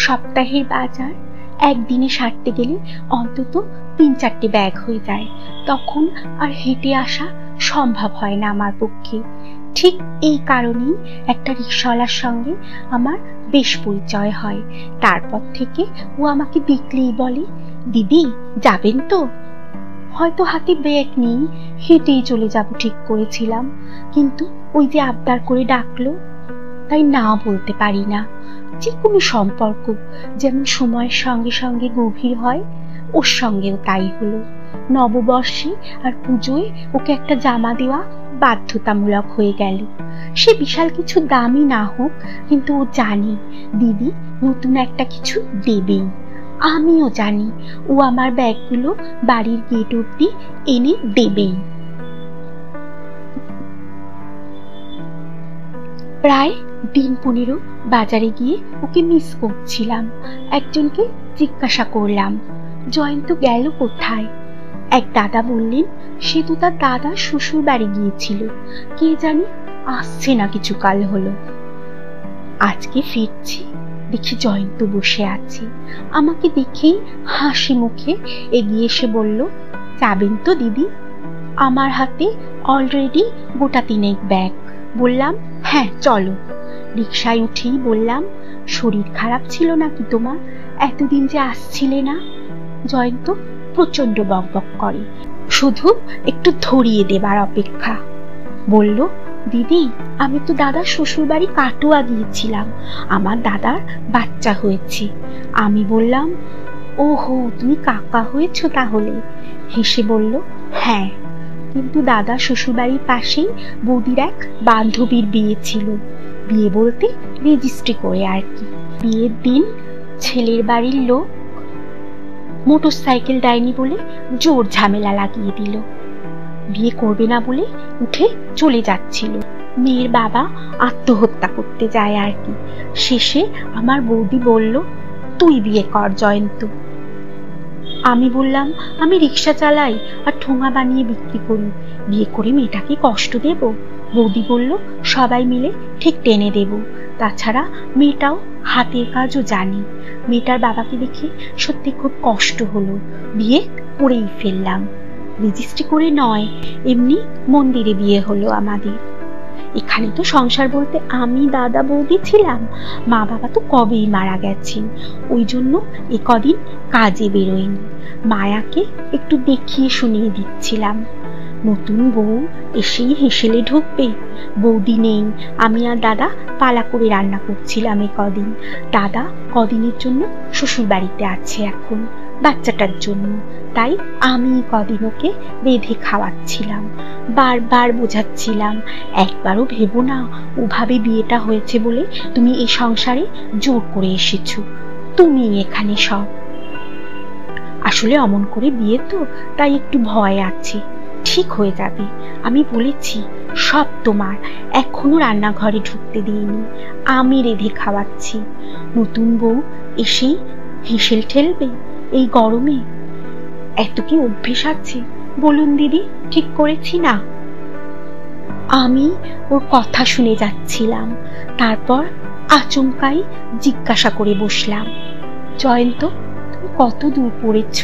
সপ্তাহের বাজার একদিনে সারতে গেলে অন্তত ৩-৪টে ব্যাগ হয়ে যায়। তখন আর হেঁটে আসা সম্ভব হয় না আমার পক্ষে। ঠিক এই কারণেই একটা রিকশাওয়ালার সঙ্গে আমার বেশ পরিচয় হয়। তারপর থেকে ও আমাকে দেখলেই বলে, দিদি যাবেন তো? হয়তো হাতে ব্যাগ নেই, হেঁটেই চলে যাব ঠিক করেছিলাম, কিন্তু ওই যে আবদার করে ডাকলো, তাই না বলতে পারি না। যে কোনো সম্পর্ক যেমন সময়ের সঙ্গে সঙ্গে গভীর হয়, ওর সঙ্গেও তাই হলো। নববর্ষে আর পুজোয় ওকে একটা জামা দেওয়া বাধ্যতামূলক হয়ে গেল। সে বিশাল কিছু দামি না হোক, কিন্তু ও জানি দিদি নতুন একটা কিছু দেবেই। আমিও জানি ও আমার ব্যাগগুলো বাড়ির গেট অব্দি এনে দেবেই। প্রায় দিন 15 বাজারে গিয়ে ওকে মিস করছিলাম। একজনকে জিজ্ঞাসা করলাম, জয়ন্ত গেল কোথায়? এক দাদা বললেন, সে তো তার দাদা শ্বশুর বাড়ি গিয়েছিল, কে জানি আসছে না কিছুকাল হলো। আজকে ফিরছি, দেখি জয়ন্ত বসে আছে। আমাকে দেখেই হাসি মুখে এগিয়ে এসে বলল, যাবেন তো দিদি? আমার হাতে অলরেডি গোটা 3 ব্যাগ। বললাম, হ্যাঁ চলো। রিকশায় উঠেই বললাম, শরীর খারাপ ছিল নাকি তোমার? এতদিন যে আসছিলে না। জয়ন্ত প্রচন্ড বকবক করে, শুধু একটু ধরিয়ে দেবার অপেক্ষা। বলল, দিদি আমি তো দাদার শ্বশুর বাড়ি কাটোয়া গিয়েছিলাম, আমার দাদার বাচ্চা হয়েছে। আমি বললাম, ওহো তুমি কাকা হয়েছো তাহলে? হেসে বলল, হ্যাঁ, কিন্তু দাদা শ্বশুর বাড়ির পাশেই বৌদির এক বান্ধবীর বিয়ে ছিল। বিয়ে বলতে রেজিস্ট্রি করে আর কি। বিয়ের দিন ছেলের বাড়ির লোক মোটর সাইকেল দেয়নি বলে জোর ঝামেলা লাগিয়ে দিল। বিয়ে করবে না বলে উঠে চলে যাচ্ছিল। মেয়ের বাবা আত্মহত্যা করতে যায় আর কি। শেষে আমার বৌদি বলল, তুই বিয়ে কর জয়ন্ত। আমি বললাম, আমি রিক্সা চালাই আর ঠোঙা বানিয়ে বিক্রি করি, বিয়ে করে মেয়েটাকে কষ্ট দেব? বৌদি বলল, সবাই মিলে ঠিক টেনে দেব, তাছাড়া মেয়েটাও হাতের কাজও জানে। মেয়েটার বাবাকে দেখে সত্যি খুব কষ্ট হলো, বিয়ে করেই ফেললাম। রেজিস্ট্রি করে নয়, এমনি মন্দিরে বিয়ে হলো আমাদের। এখানে তো সংসার বলতে আমি দাদা বৌদি ছিলাম, মা বাবা তো কবেই মারা গেছেন, ওই জন্য এ কদিন কাজে বেরোয়নি। মায়াকে একটু দেখিয়ে শুনিয়ে দিচ্ছিলাম। নতুন বউ এসেই হেসেলে ঢুকবে। বৌদি নেই, আমি আর দাদা পালা করে রান্না করছিলাম এ কদিন। দাদা কদিনের জন্য শ্বশুর বাড়িতে আছে এখন বাচ্চাটার জন্য, তাই আমি কদিন ওকে বেঁধে খাওয়াচ্ছিলাম। বারবার বোঝাচ্ছিলাম, একবারও ভেবো না ওভাবে বিয়েটা হয়েছে বলে তুমি এই সংসারে জোর করে এসেছো, তুমি এখানে সব। আসলে অমন করে বিয়ে তো, তাই একটু ভয় আছে। ঠিক হয়ে যাবে, আমি বলেছি সব তোমার। এখনো রান্নাঘরে ঢুকতে দিইনি, আমি রেঁধে খাওয়াচ্ছি। নতুন বউ এসেই হেসেল ঠেলবে এই গরমে? এত কি অভ্যেস আছে বলুন দিদি, ঠিক করেছি না? আমি ওর কথা শুনে যাচ্ছিলাম, তারপর আচমকাই জিজ্ঞাসা করে বসলাম, জয়ন্ত তুমি কত দূর পড়েছ?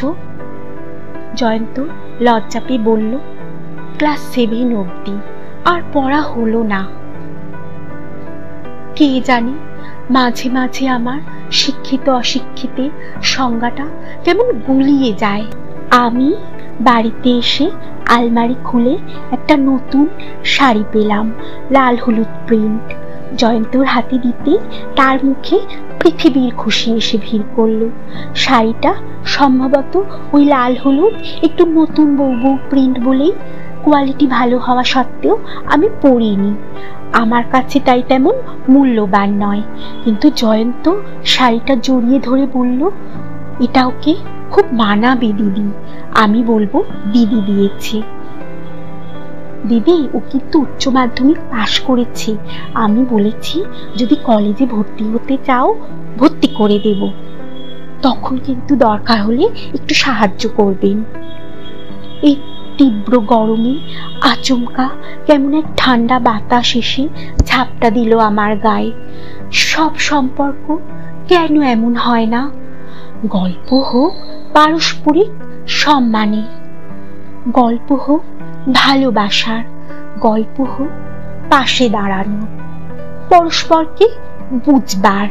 জয়ন্ত লজ্জা পেয়ে বলল, ক্লাস 7 অবধি, আর পড়া হলো না। কে জানি মাঝে মাঝে আমার শিক্ষিত অশিক্ষিতের সংজ্ঞাটা কেমন গুলিয়ে যায়। আমি বাড়িতে এসে আলমারি খুলে একটা নতুন শাড়ি পেলাম, লাল হলুদ প্রিন্ট। জয়ন্তর হাতে দিতে তার মুখে পৃথিবীর খুশি এসে ভিড় করলো। শাড়িটা সম্ভবত ওই লাল হলুদ একটু নতুন বউ বউ প্রিন্ট বলেই কোয়ালিটি ভালো হওয়া সত্ত্বেও আমি পরিনি, আমার কাছে তাই তেমন মূল্যবান নয়। কিন্তু জয়ন্ত শাড়িটা জড়িয়ে ধরে বলল, এটা ওকে খুব মানাবে দিদি। আমি বলবো দিদি দিয়েছে। দিদি ও কিন্তু উচ্চ মাধ্যমিক পাশ করেছে, আমি বলেছি যদি কলেজে ভর্তি হতে চাও ভর্তি করে দেব, তখন কিন্তু দরকার হলে একটু সাহায্য করবেন। এই তীব্র গরমে আচমকা কেমন এক ঠান্ডা বাতাস এসে ঝাপটা দিল আমার গায়ে। সব সম্পর্ক কেন এমন হয় না? গল্প হোক পারস্পরিক সম্মানের, গল্প হোক ভালোবাসার, গল্প হোক পাশে দাঁড়ানো, পরস্পরকে বুঝবার।